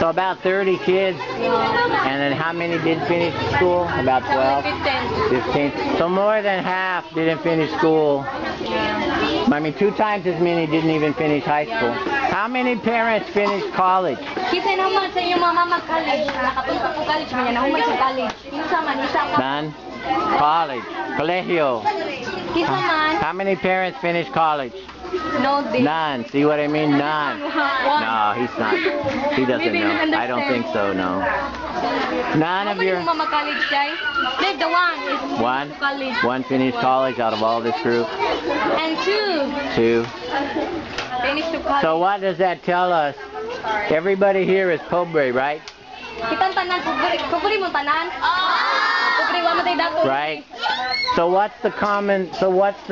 So about 30 kids, and then how many didn't finish school? About 12? 15. So more than half didn't finish school. I mean, 2 times as many didn't even finish high school. How many parents finished college? Kita naman sa inyong mama mag-college. Nakapunta po college, may nahumay sa college. Isa man. None? College. Colegio. Kita man. How many parents finished college? No, they. None. See what I mean? None. One. No, he's not. He doesn't Maybe know. you I don't think so, no. None How of many your... mama college, guys? Like the one is One? college. One finished college out of all this group? And 2 2. finished to college. So what does that tell us? Everybody here is pobre, right? Kitang tanan, kuburi mo tanan? Kuburi wa matay dato. Right? So what's the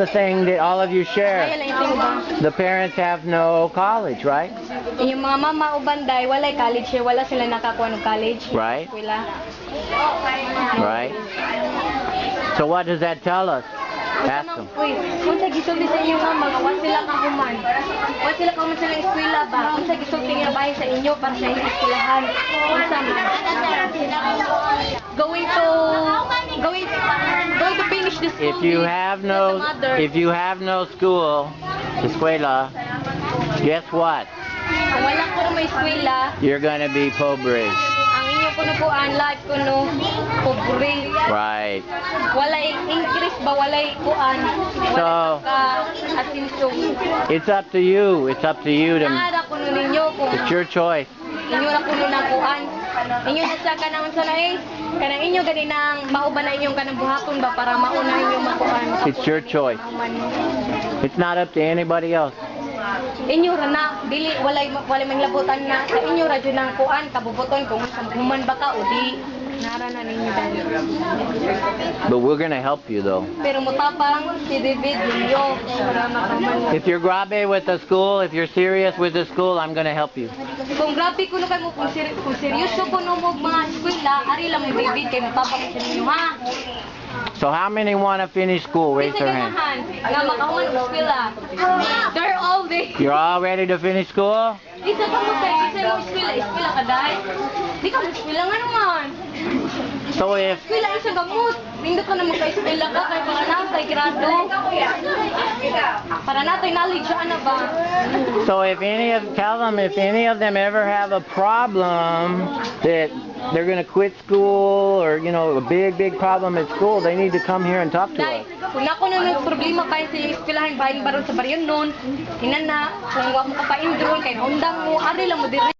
thing that all of you Kaya share? lang iting ba? The parents have no college, right? Yung mga mama ubanday, walay college, wala sila nakakuha ng college. Right. Wala. Right? So what does that tell us? Ask them. Uy, kung sa gisulti sa inyong mama, wa sila kahuman. Wa sila kahuman sa inyong eskwela ba? Kung sa gisulti nga bahay sa inyo para sa inyong eskwelahan. Kung sa going to finish the school. If you have no school, escuela, guess what? Kung wala ko na may eskwela, You're gonna be pobre. ang inyong kunukuan, life kuno, pobre. Right. Walay increase ba, walay kuan. So, atensyon. it's up to you. It's up to you to... Naara kuno ninyo kung It's your choice. inyo na kuno ng kuan. Inyo na sa kanang sana kanang inyo gani nang mauban na inyong kanang buhaton ba para mauna inyong makuan. It's your choice. It's not up to anybody else. Inyo ra na dili walay manglabutan na sa inyo ra jud nang kuan kabubuton kung human ba ka o di nara na ninyo dali. But we're gonna help you though. Pero mutapang si David ninyo para makaman. If you're grabe with the school, if you're serious with the school, I'm gonna help you. Kung grabe kuno kay mo kung seryoso kuno mo mga eskwela, ari lang mo David kay mutapang sa ninyo ha. So how many want to finish school? Raise their hand. Nga makahuman og eskwela. They're all day. You're all ready to finish school? Isa ka mo kay isa mo eskwela ka dai. Di ka mo eskwela nga naman. So if Eskwela isa gamot. Nindot ka na mo kay eskwela ka kay para natay grado. Para natay knowledge ana ba. So tell them if any of them ever have a problem that they're going to quit school or, you know, a big problem at school, they need to come here and talk to Dai, us. kung ako na may problema pa sa iyong eskwelahan bahin baron sa baryon noon, hinana kung wa mo ka pa indron kay undang mo ari lang mo diri.